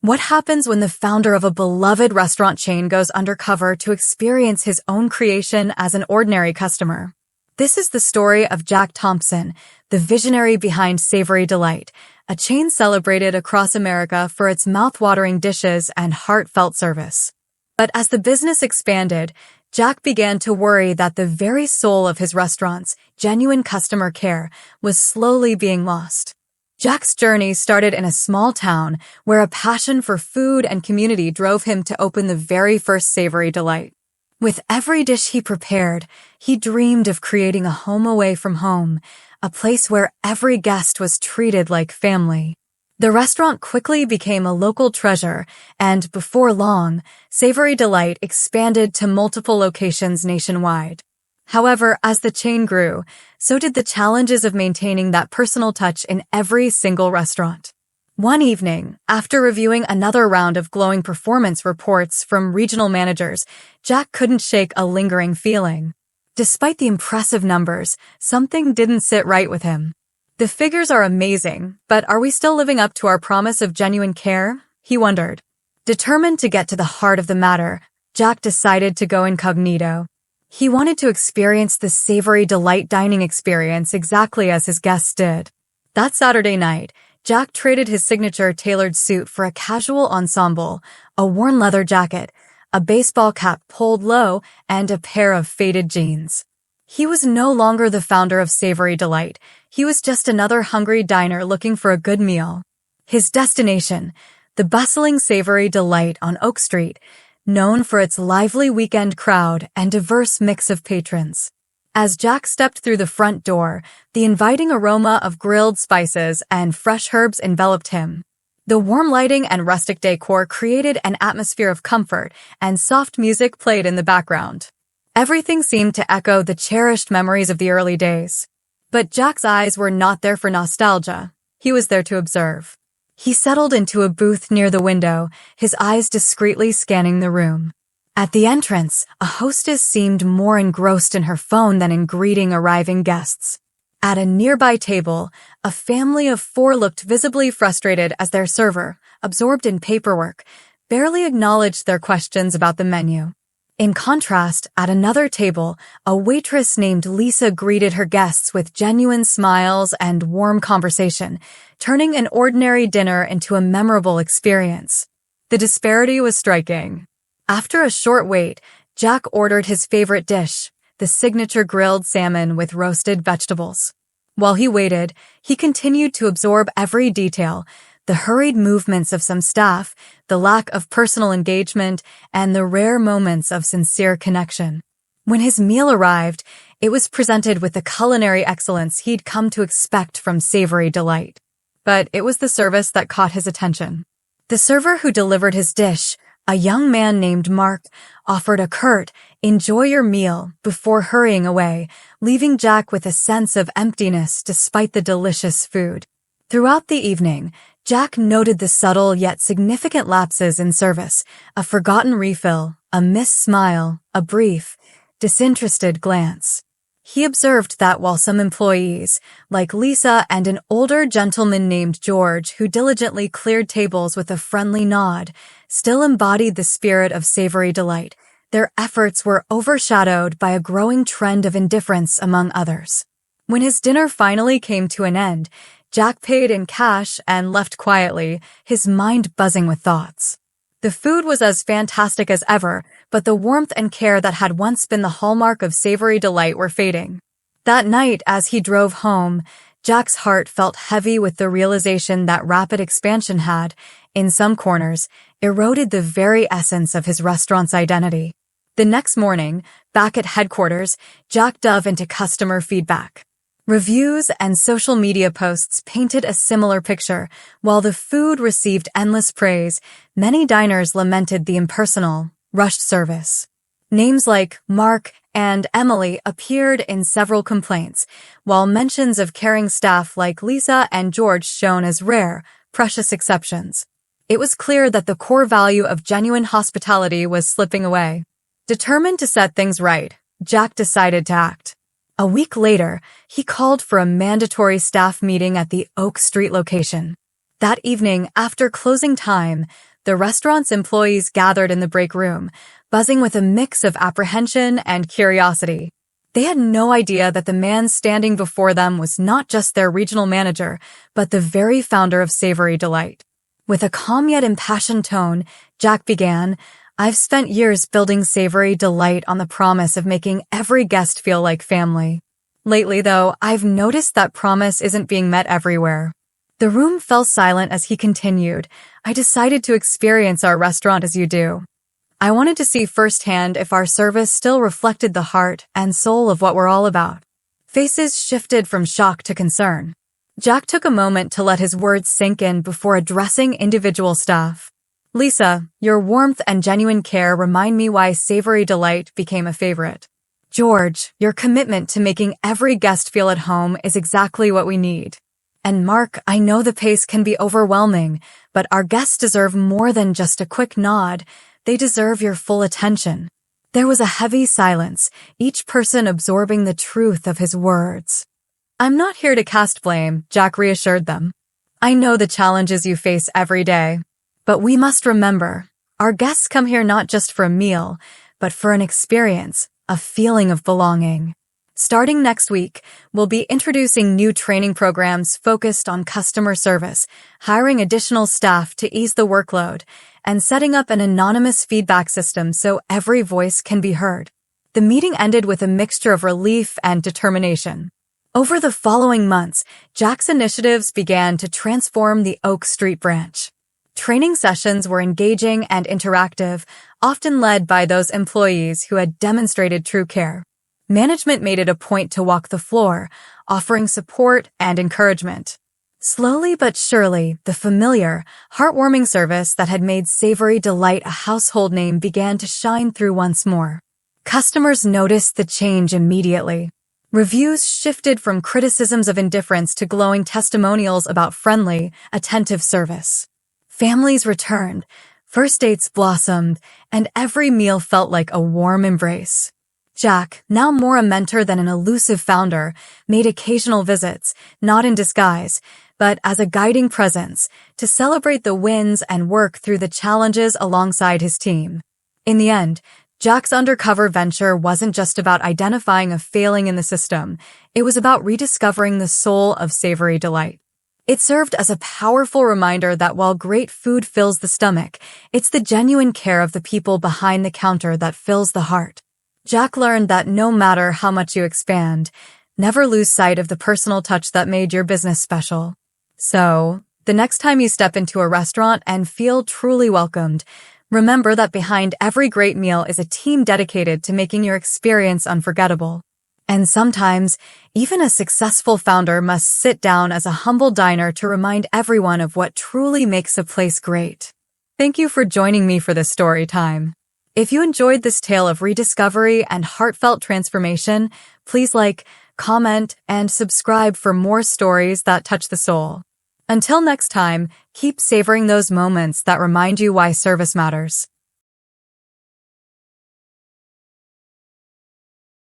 What happens when the founder of a beloved restaurant chain goes undercover to experience his own creation as an ordinary customer? This is the story of Jack Thompson, the visionary behind Savory Delight, a chain celebrated across America for its mouth-watering dishes and heartfelt service. But as the business expanded, Jack began to worry that the very soul of his restaurant's genuine customer care was slowly being lost. Jack's journey started in a small town where a passion for food and community drove him to open the very first Savory Delight. With every dish he prepared, he dreamed of creating a home away from home, a place where every guest was treated like family. The restaurant quickly became a local treasure, and before long, Savory Delight expanded to multiple locations nationwide. However, as the chain grew, so did the challenges of maintaining that personal touch in every single restaurant. One evening, after reviewing another round of glowing performance reports from regional managers, Jack couldn't shake a lingering feeling. Despite the impressive numbers, something didn't sit right with him. The figures are amazing, but are we still living up to our promise of genuine care? He wondered. Determined to get to the heart of the matter, Jack decided to go incognito. He wanted to experience the Savory Delight dining experience exactly as his guests did. That Saturday night, Jack traded his signature tailored suit for a casual ensemble, a worn leather jacket, a baseball cap pulled low, and a pair of faded jeans. He was no longer the founder of Savory Delight. He was just another hungry diner looking for a good meal. His destination, the bustling Savory Delight on Oak Street, known for its lively weekend crowd and diverse mix of patrons. As Jack stepped through the front door, the inviting aroma of grilled spices and fresh herbs enveloped him. The warm lighting and rustic decor created an atmosphere of comfort, and soft music played in the background. Everything seemed to echo the cherished memories of the early days. But Jack's eyes were not there for nostalgia. He was there to observe. He settled into a booth near the window, his eyes discreetly scanning the room. At the entrance, a hostess seemed more engrossed in her phone than in greeting arriving guests. At a nearby table, a family of four looked visibly frustrated as their server, absorbed in paperwork, barely acknowledged their questions about the menu. In contrast, at another table, a waitress named Lisa greeted her guests with genuine smiles and warm conversation, turning an ordinary dinner into a memorable experience. The disparity was striking. After a short wait, Jack ordered his favorite dish, the signature grilled salmon with roasted vegetables. While he waited, he continued to absorb every detail, the hurried movements of some staff, the lack of personal engagement, and the rare moments of sincere connection. When his meal arrived, it was presented with the culinary excellence he'd come to expect from Savory Delight. But it was the service that caught his attention. The server who delivered his dish, a young man named Mark, offered a curt, "Enjoy your meal," before hurrying away, leaving Jack with a sense of emptiness despite the delicious food. Throughout the evening, Jack noted the subtle yet significant lapses in service, a forgotten refill, a missed smile, a brief, disinterested glance. He observed that while some employees, like Lisa and an older gentleman named George who diligently cleared tables with a friendly nod, still embodied the spirit of Savory Delight, their efforts were overshadowed by a growing trend of indifference among others. When his dinner finally came to an end, Jack paid in cash and left quietly, his mind buzzing with thoughts. The food was as fantastic as ever, but the warmth and care that had once been the hallmark of Savory Delight were fading. That night, as he drove home, Jack's heart felt heavy with the realization that rapid expansion had, in some corners, eroded the very essence of his restaurant's identity. The next morning, back at headquarters, Jack dove into customer feedback. Reviews and social media posts painted a similar picture. While the food received endless praise, many diners lamented the impersonal, rushed service. Names like Mark and Emily appeared in several complaints, while mentions of caring staff like Lisa and George shone as rare, precious exceptions. It was clear that the core value of genuine hospitality was slipping away. Determined to set things right, Jack decided to act. A week later, he called for a mandatory staff meeting at the Oak Street location. That evening, after closing time, The restaurant's employees gathered in the break room, buzzing with a mix of apprehension and curiosity. They had no idea that the man standing before them was not just their regional manager, but the very founder of Savory Delight. With a calm yet impassioned tone, Jack began, "I've spent years building Savory Delight on the promise of making every guest feel like family. Lately, though, I've noticed that promise isn't being met everywhere." The room fell silent as he continued, "I decided to experience our restaurant as you do. I wanted to see firsthand if our service still reflected the heart and soul of what we're all about." Faces shifted from shock to concern. Jack took a moment to let his words sink in before addressing individual staff. "Lisa, your warmth and genuine care remind me why Savory Delight became a favorite. George, your commitment to making every guest feel at home is exactly what we need. And Mark, I know the pace can be overwhelming, but our guests deserve more than just a quick nod. They deserve your full attention." There was a heavy silence, each person absorbing the truth of his words. "I'm not here to cast blame," Jack reassured them. "I know the challenges you face every day. But we must remember, our guests come here not just for a meal, but for an experience, a feeling of belonging." Starting next week, we'll be introducing new training programs focused on customer service, hiring additional staff to ease the workload, and setting up an anonymous feedback system so every voice can be heard. The meeting ended with a mixture of relief and determination. Over the following months, Jack's initiatives began to transform the Oak Street branch. Training sessions were engaging and interactive, often led by those employees who had demonstrated true care. Management made it a point to walk the floor, offering support and encouragement. Slowly but surely, the familiar, heartwarming service that had made Savory Delight a household name began to shine through once more. Customers noticed the change immediately. Reviews shifted from criticisms of indifference to glowing testimonials about friendly, attentive service. Families returned, first dates blossomed, and every meal felt like a warm embrace. Jack, now more a mentor than an elusive founder, made occasional visits, not in disguise, but as a guiding presence, to celebrate the wins and work through the challenges alongside his team. In the end, Jack's undercover venture wasn't just about identifying a failing in the system, it was about rediscovering the soul of Savory Delight. It served as a powerful reminder that while great food fills the stomach, it's the genuine care of the people behind the counter that fills the heart. Jack learned that no matter how much you expand, never lose sight of the personal touch that made your business special. So, the next time you step into a restaurant and feel truly welcomed, remember that behind every great meal is a team dedicated to making your experience unforgettable. And sometimes, even a successful founder must sit down as a humble diner to remind everyone of what truly makes a place great. Thank you for joining me for this story time. If you enjoyed this tale of rediscovery and heartfelt transformation, please like, comment, and subscribe for more stories that touch the soul. Until next time, keep savoring those moments that remind you why service matters.